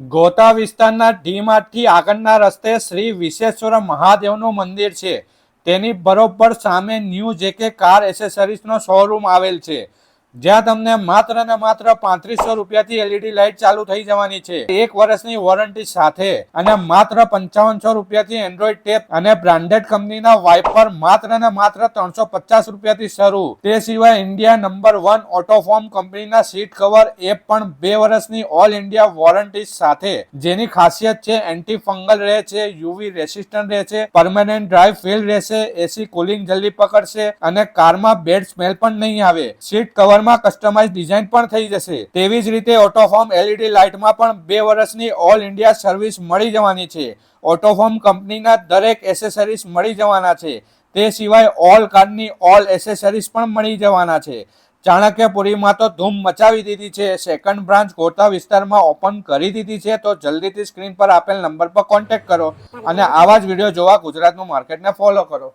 ગોતા વિસ્તારના ડી-માર્ટથી આગળના રસ્તે શ્રી વિશ્વેશ્વર મહાદેવનું મંદિર છે. તેની બરોબર સામે ન્યૂ જેકે કાર એસેસરીઝનો શોરૂમ આવેલ છે, જ્યાં તમને માત્ર ને માત્ર 3500 રૂપિયાથી એલઈડી લાઇટ ચાલુ થઈ જવાની છે, 1 વર્ષની વોરંટી સાથે, અને માત્ર 5500 રૂપિયાથી એન્ડ્રોઈડ ટેપ અને બ્રાન્ડેડ કંપનીના વાઇપર માત્ર ને માત્ર 350 રૂપિયાથી શરૂ. તે સિવાય ઇન્ડિયા નંબર 1 ઓટોફોર્મ કંપનીના સીટ કવર એ પણ 2 વર્ષની ઓલ ઇન્ડિયા વોરંટી સાથે, જેની ખાસિયત છે એન્ટી ફંગલ રહે છે, યુવી રેસિસ્ટન્ટ રહે છે, પરમેનન્ટ ડ્રાય ફીલ રહેશે, એસી કુલિંગ જલ્દી પકડશે અને કારમાં બેડ સ્મેલ પણ નહીં આવે. સીટ કવર કસ્ટમાઇઝ ડિઝાઇન પણ થઈ જશે. તેવી જ રીતે ઓટોફોર્મ એલઈડી લાઇટમાં પણ 2 વર્ષની ઓલ ઇન્ડિયા સર્વિસ મળી જવાની છે. ઓટોફોર્મ કંપનીના દરેક એસેસરીઝ મળી જવાના છે. તે સિવાય ઓલ કારની ઓલ એસેસરીઝ પણ મળી જવાના છે. ચાણક્યપુરીમાં તો ધૂમ મચાવી દીધી છે. સેકન્ડ બ્રાન્ચ ગોતા વિસ્તારમાં ઓપન કરી દીધી છે. તો જલ્દીથી સ્ક્રીન પર આપેલ નંબર પર કોન્ટેક્ટ કરો અને આવા જ વિડીયો જોવા ગુજરાતનું માર્કેટને ફોલો કરો.